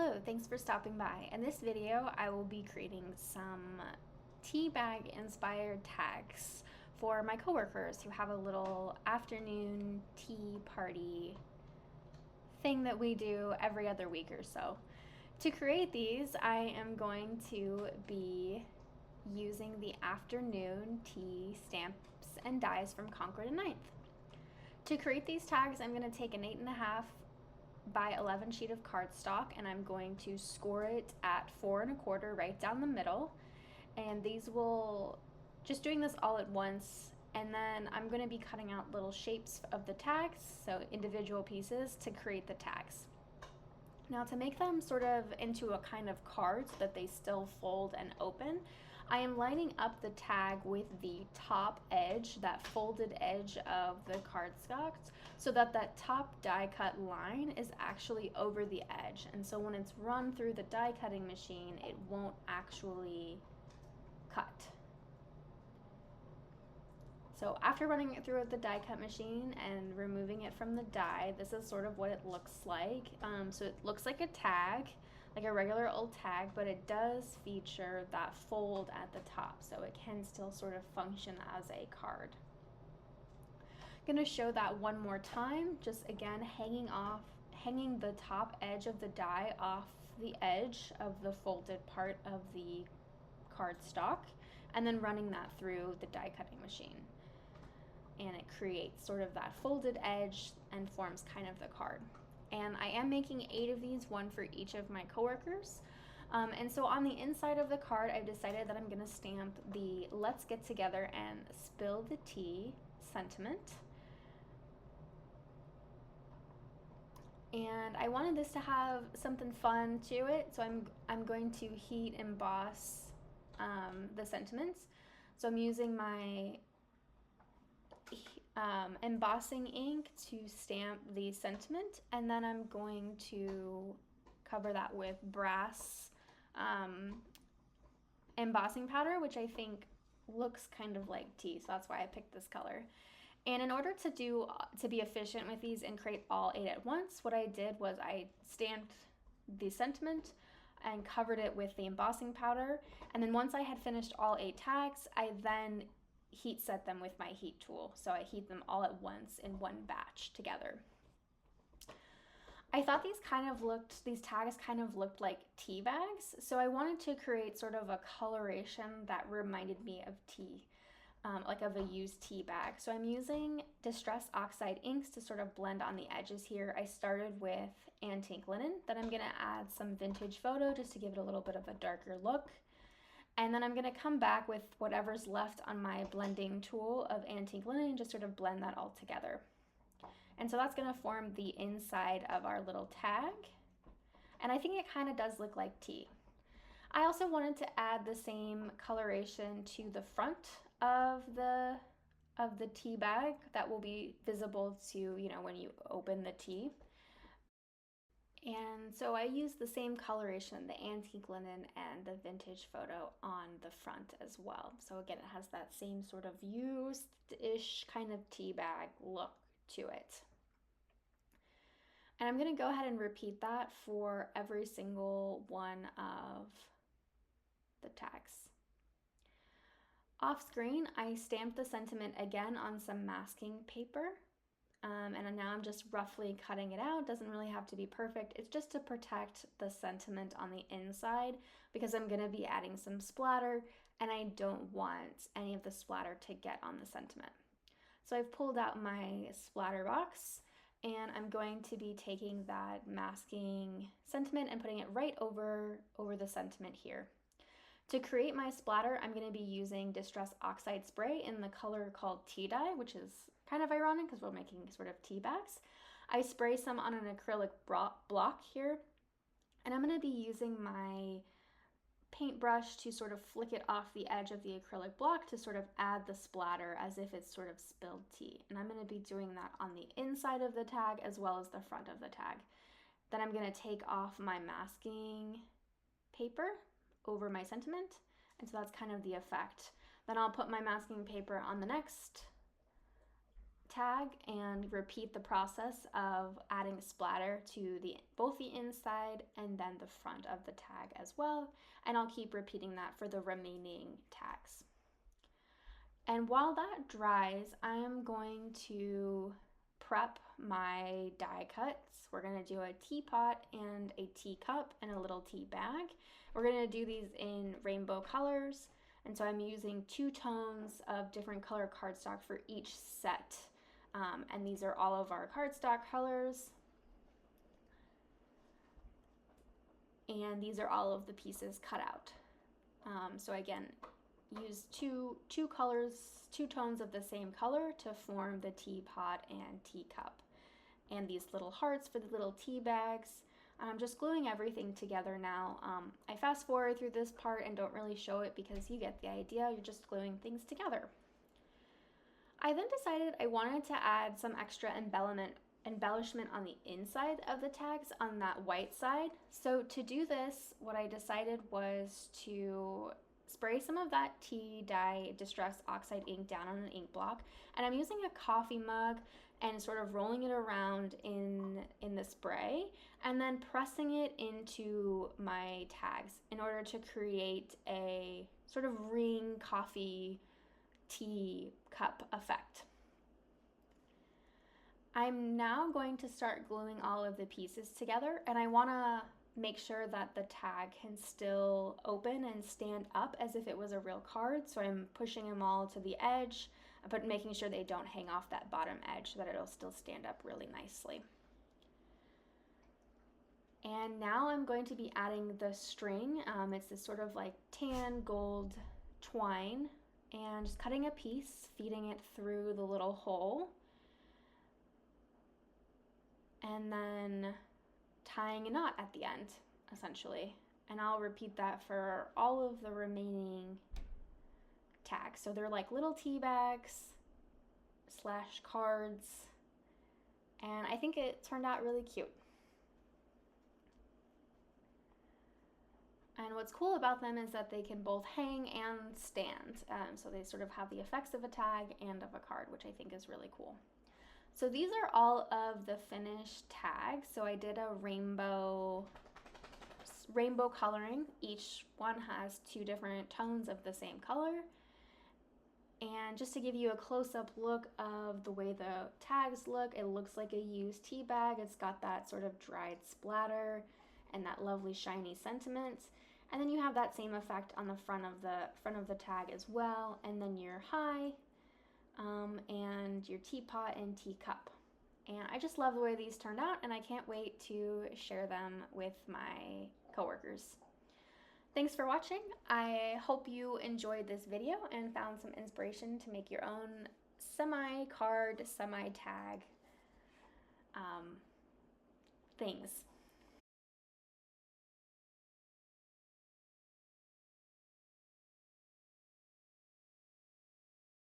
Hello, thanks for stopping by. In this video, I will be creating some tea bag inspired tags for my coworkers who have a little afternoon tea party thing that we do every other week or so. To create these, I am going to be using the afternoon tea stamps and dies from Concord and Ninth. To create these tags, I'm going to take an 8.5 by 11 sheet of cardstock and I'm going to score it at 4 1/4 right down the middle, and these will just doing this all at once, and then I'm going to be cutting out little shapes of the tags, so individual pieces to create the tags. Now, to make them sort of into a kind of card so that they still fold and open, I am lining up the tag with the top edge, that folded edge of the cardstock, so that that top die cut line is actually over the edge. And so when it's run through the die cutting machine, it won't actually cut. So after running it through the die cut machine and removing it from the die, this is sort of what it looks like. So it looks like a tag, like a regular old tag, but it does feature that fold at the top, so it can still sort of function as a card. I'm going to show that one more time, just again hanging the top edge of the die off the edge of the folded part of the cardstock, and then running that through the die cutting machine. And it creates sort of that folded edge and forms kind of the card. And I am making 8 of these, one for each of my coworkers. And so on the inside of the card, I've decided that I'm going to stamp the "Let's get together and spill the tea" sentiment. And I wanted this to have something fun to it, so I'm going to heat emboss the sentiments. So I'm using my embossing ink to stamp the sentiment, and then I'm going to cover that with brass embossing powder, which I think looks kind of like tea, so that's why I picked this color. And in order to be efficient with these and create all 8 at once, what I did was I stamped the sentiment and covered it with the embossing powder, and then once I had finished all 8 tags, I then heat set them with my heat tool. So I heat them all at once in one batch together. I thought these tags kind of looked like tea bags, so I wanted to create sort of a coloration that reminded me of tea, like of a used tea bag. So I'm using Distress Oxide inks to sort of blend on the edges here. I started with antique linen, then I'm gonna add some vintage photo just to give it a little bit of a darker look. And then I'm going to come back with whatever's left on my blending tool of antique linen and just sort of blend that all together. And so that's going to form the inside of our little tag. And I think it kind of does look like tea. I also wanted to add the same coloration to the front of the tea bag that will be visible to, you know, when you open the tea. And so I used the same coloration, the antique linen and the vintage photo, on the front as well. So again, it has that same sort of used-ish kind of tea bag look to it. And I'm going to go ahead and repeat that for every single one of the tags. Off screen, I stamped the sentiment again on some masking paper. And now I'm just roughly cutting it out. Doesn't really have to be perfect. It's just to protect the sentiment on the inside, because I'm going to be adding some splatter and I don't want any of the splatter to get on the sentiment. So I've pulled out my splatter box and I'm going to be taking that masking sentiment and putting it right over the sentiment here. To create my splatter, I'm going to be using Distress Oxide spray in the color called Tea Dye, which is kind of ironic because we're making sort of tea bags. I spray some on an acrylic block here, and I'm going to be using my paintbrush to sort of flick it off the edge of the acrylic block to sort of add the splatter as if it's sort of spilled tea. And I'm going to be doing that on the inside of the tag as well as the front of the tag. Then I'm going to take off my masking paper over my sentiment, and so that's kind of the effect. Then I'll put my masking paper on the next tag and repeat the process of adding splatter to both the inside and then the front of the tag as well. And I'll keep repeating that for the remaining tags. And while that dries, I am going to prep my die cuts. We're going to do a teapot and a teacup and a little tea bag. We're going to do these in rainbow colors. And so I'm using 2 tones of different color cardstock for each set. And these are all of our cardstock colors. And these are all of the pieces cut out. So again, use two colors, 2 tones of the same color to form the teapot and teacup. And these little hearts for the little tea bags. I'm just gluing everything together now. I fast forward through this part and don't really show it because you get the idea. You're just gluing things together. I then decided I wanted to add some extra embellishment on the inside of the tags on that white side. So to do this, what I decided was to spray some of that tea dye distress oxide ink down on an ink block, and I'm using a coffee mug and sort of rolling it around in the spray and then pressing it into my tags in order to create a sort of ring coffee tea cup effect. I'm now going to start gluing all of the pieces together, and I want to make sure that the tag can still open and stand up as if it was a real card. So I'm pushing them all to the edge, but making sure they don't hang off that bottom edge so that it'll still stand up really nicely. And now I'm going to be adding the string. It's this sort of like tan gold twine, and just cutting a piece, feeding it through the little hole, and then tying a knot at the end, essentially. And I'll repeat that for all of the remaining tags. So they're like little tea bags / cards, and I think it turned out really cute. And what's cool about them is that they can both hang and stand. So they sort of have the effects of a tag and of a card, which I think is really cool. So these are all of the finished tags. So I did a rainbow coloring. Each one has 2 different tones of the same color. And just to give you a close-up look of the way the tags look, it looks like a used tea bag. It's got that sort of dried splatter and that lovely shiny sentiment. And then you have that same effect on the front of the tag as well. And then your high, and your teapot and teacup. And I just love the way these turned out, and I can't wait to share them with my coworkers. Thanks for watching. I hope you enjoyed this video and found some inspiration to make your own semi-card, semi-tag things.